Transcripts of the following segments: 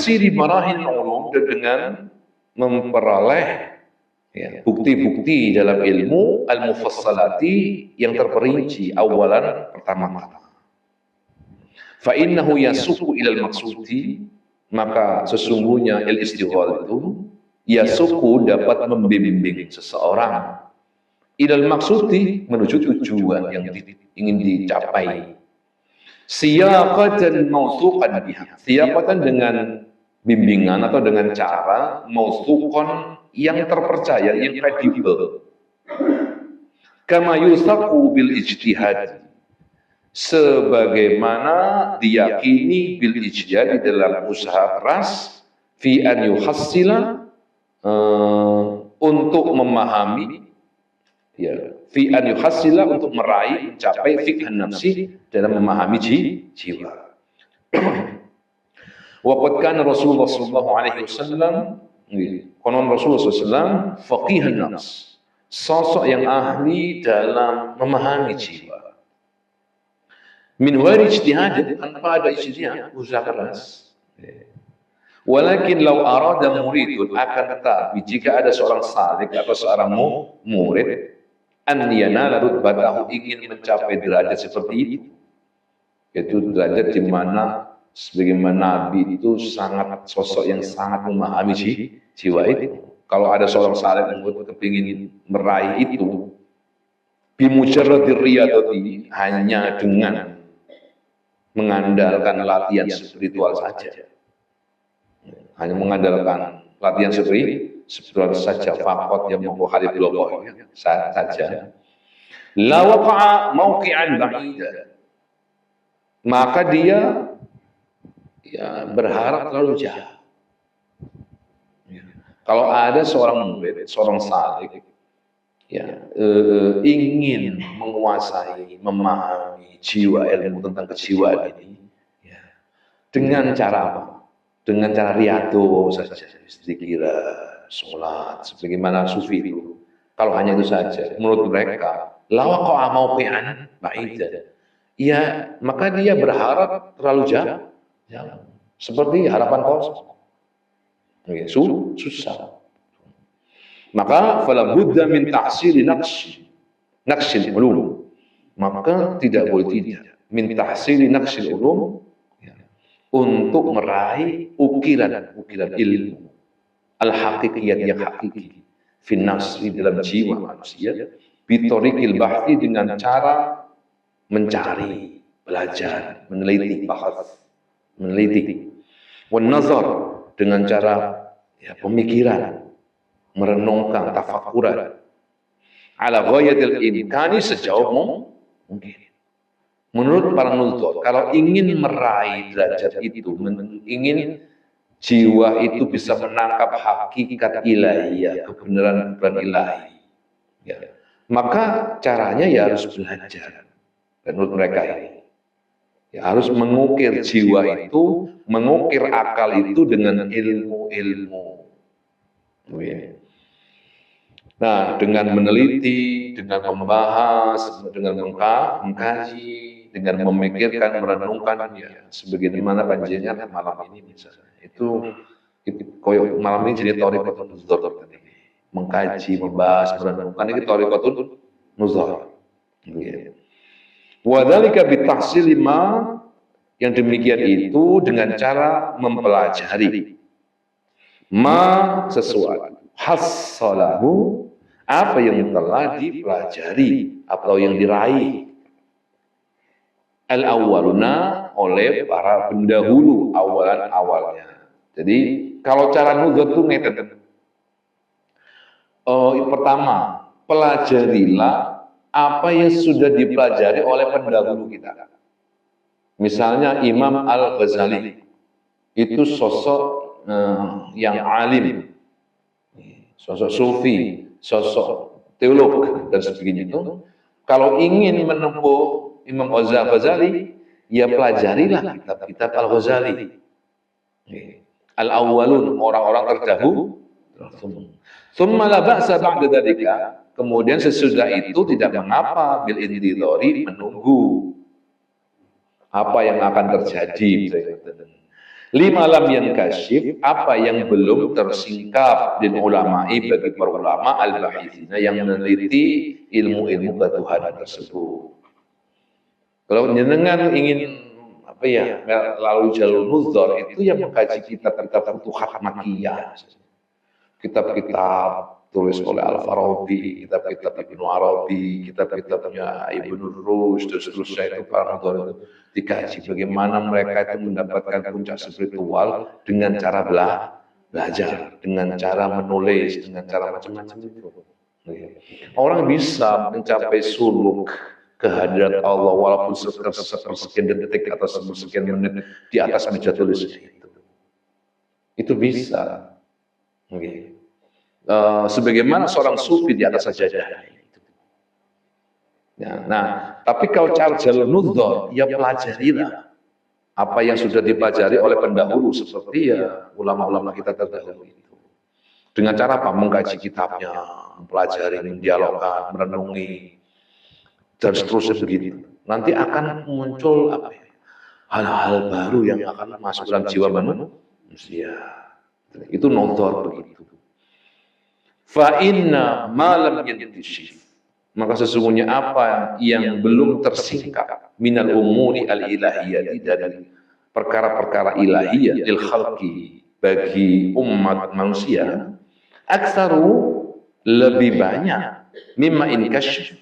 tahsili marahin ulum, dan dengan memperoleh bukti-bukti dalam ilmu al-mufassalati yang terperinci awalan pertama-tama. Fa innahu yasuqu ilal maqsudi, maka sesungguhnya al-istighal itu yasuqu dapat membimbing seseorang ilal maqsudi, menuju tujuan yang ingin dicapai. Siyaqatan mawthuqan biha, siyaqatan dengan bimbingan atau dengan cara mawthuqan yang terpercaya, yang kredibel. Kama yusaqu bil ijtihad, sebagaimana diyakini bil ijtihad dalam usaha keras, fi an yuhassila, untuk memahami, fi an yuhassila, untuk meraih, mencapai fiqhan nafsi, dalam memahami jiwa. Waqad kana Rasulullah sallallahu alaihi wasallam, konon Rasulullah SAW faqihan nafs, sosok yang ahli dalam memahami jiwa. Min wari ijtihad, tanpa ada ijtihad, usaha keras. Walakin law arada muridun, akan tetapi jika ada seorang salik atau seorang murid, an yanala rutbatahu, ingin mencapai derajat seperti itu, yaitu derajat di mana sebagaimana Nabi itu sangat sosok yang sangat memahami jiwa itu. Kalau ada seorang saleh yang kepingin meraih itu, bimujarradir riyadati, hanya dengan mengandalkan latihan spiritual saja, hanya mengandalkan latihan spiritual saja, fakot yang membuhari blokoh saja, la waqa'a mauqi'an ba'ida, maka dia berharap terlalu jauh. Kalau ada seorang murid, seorang salik, ingin menguasai, memahami jiwa, ilmu tentang kejiwaan ini, dengan cara apa? Dengan cara riyadhah saja, zikira, sholat, sebagaimana sufi itu. Kalau hanya itu saja, menurut mereka, la waqa'a mauqi'an ba'ida, maka dia berharap terlalu jauh. Seperti harapan kosong, susah. Maka fala budda min tahsili naqsil ulum, maka tidak boleh tidak min tahsili naqsil ulum, untuk meraih ukiran ilmu al-haqiqiyat, yang hakiki, fi nafsi, dalam jiwa manusia, bitoriqil bahthi, dengan cara mencari, belajar, meneliti, meneliti, wan nazar, dengan cara pemikiran, merenungkan, tafakuran, ala ghayatil imkani, sejauh mungkin. Menurut para nuzul, kalau ingin meraih derajat itu, ingin jiwa itu bisa menangkap hakikat ilahiyah, kebenaran ilahi, maka caranya harus belajar. Menurut mereka ini, harus mengukir jiwa itu, mengukir akal itu dengan ilmu-ilmu. Nah, dengan meneliti, dengan membahas, dengan mengkaji, dengan memikirkan, merenungkan, sebagaimana panjenengan malam ini misalnya. Itu koyo malam ini jadi thariqatun nuzul, mengkaji, membahas, merenungkan, ini thariqatun nuzul. Wa dzalika bitahsili ma, yang demikian itu dengan cara mempelajari ma, sesuatu, hassalahu, apa yang telah dipelajari atau yang diraih, al-awwaluna, oleh para pendahulu, awalan-awalnya. Jadi kalau cara nuzul itu ngeten. Pertama, pelajarilah apa yang sudah dipelajari oleh pendahulu kita. Misalnya Imam Al-Ghazali, itu sosok yang alim, sosok sufi, sosok teolog, dan sebagainya itu. Kalau ingin menempuh Imam Al-Ghazali, ya pelajarilah kitab-kitab Al-Ghazali. Al-awwalun, orang-orang terdahulu. Tsumma la ba'sa ba'da dzalika, kemudian sesudah itu tidak mengapa bil intidhari, menunggu apa yang akan terjadi. Lima lam yankashif, apa yang belum tersingkap din ulama'i bagi para ulama al-bahithina yang meneliti ilmu-ilmu ketuhanan tersebut. Kalau jenengan ingin apa ya lalu jalur nuzur itu yang mengkaji kitab-kitab Futuhat Makkiyah, kitab-kitab tulis oleh Al-Farabi, kitab-kitab Ibnu Arabi, kitab-kitabnya Ibnu Rushd, dan seterusnya itu para nuzur itu dikaji bagaimana mereka itu mendapatkan puncak spiritual dengan cara belajar, dengan cara menulis, dengan cara macam-macam itu. Orang bisa mencapai suluk kehadirat Allah walaupun sepersekian detik atau sepersekian menit di atas meja tulis itu. Itu bisa. Sebagaimana seorang sufi di atas sajadah. Ya, nah, tapi kalau cara jalur nuzur, ya pelajarilah apa yang sudah dipelajari oleh pendahulu seperti ya ulama-ulama kita terdahulu itu. Dengan cara apa? Mengkaji kitabnya, mempelajari, mendialogkan, merenungi, dan seterusnya begitu. Nanti akan muncul apa ya? Hal-hal baru yang akan masuk dalam jiwa manusia. Itu nuzur begitu. Fa inna ma lam yantishif, maka sesungguhnya apa yang belum tersingkap minal umuri al-ilahiyati, dari perkara-perkara ilahiyah lil khalqi, bagi umat manusia, aktsaru, lebih banyak, mimma inkashf,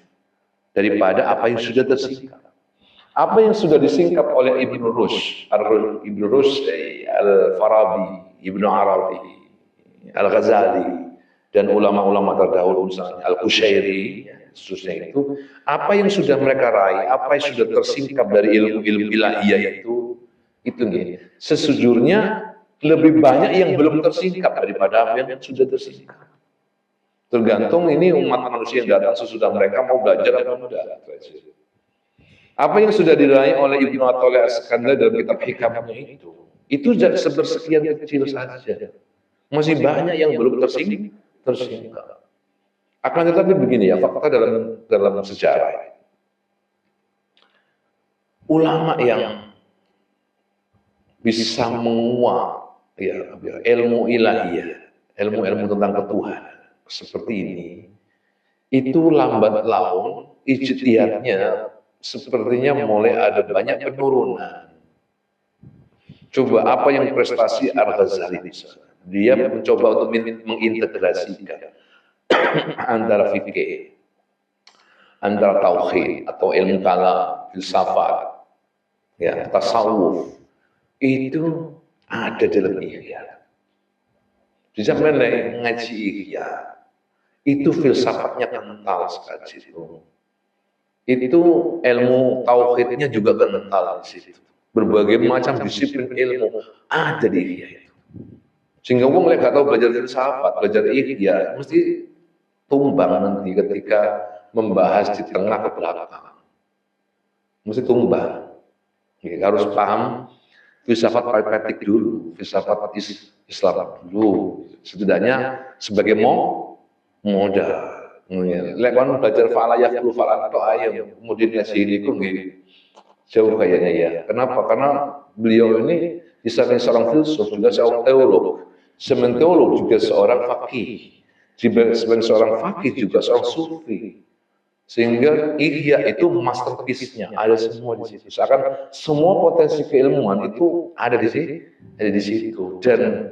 daripada apa yang sudah tersingkap. Apa yang sudah disingkap oleh Ibnu Rushd, Al-Farabi, Ibnu Arabi, Al-Ghazali, dan ulama-ulama terdahulu misalnya Al-Qushairi, seterusnya itu, apa yang sudah mereka raih, apa yang sudah tersingkap dari ilmu-ilmu ilahiyah itu nih, sesungguhnya lebih banyak yang belum tersingkap daripada apa yang sudah tersingkap. Tergantung ini umat manusia yang datang sesudah mereka mau belajar atau tidak. Apa yang sudah diraih oleh Ibnu Athaillah As-Sakandari dalam kitab Hikamnya itu sepersekian kecil saja. Masih banyak yang belum tersingkap. Akan tetapi begini ya, fakta dalam sejarah, ulama yang bisa menguak ya, ilmu ilahiyah, ilmu-ilmu tentang ketuhanan seperti ini, itu lambat laun ijtihadnya sepertinya mulai ada banyak penurunan. Coba apa yang prestasi Al-Ghazali misalnya, dia mencoba untuk mengintegrasikan antara fikih, antara tauhid atau ilmu kalam, filsafat, ya, tasawuf, itu ada dalam Ihya. Di zaman ngaji Ihya, itu filsafatnya kental sekali itu. Itu ilmu tauhidnya juga kental di situ. Berbagai macam disiplin ilmu ada di Ihya itu. Sehingga orang nggak tahu belajar filsafat, belajar Ihya, mesti tumbang nanti ketika membahas di tengah ke belakang. Mesti tumbang. Ya, harus paham filsafat paritetik dulu, filsafat Islam dulu. Setidaknya sebagai modal. Lekon belajar falayah dulu falan atau ayam, kemudian ngasih ini jauh kayaknya ya. Kenapa? Karena beliau ini di samping seorang filsuf juga seorang teolog. Semen teolog juga seorang fakih. Sebagai seorang fakih juga seorang sufi, sehingga Ihya itu masterpiece-nya ada semua di situ. Seakan semua potensi keilmuan itu ada di situ, dan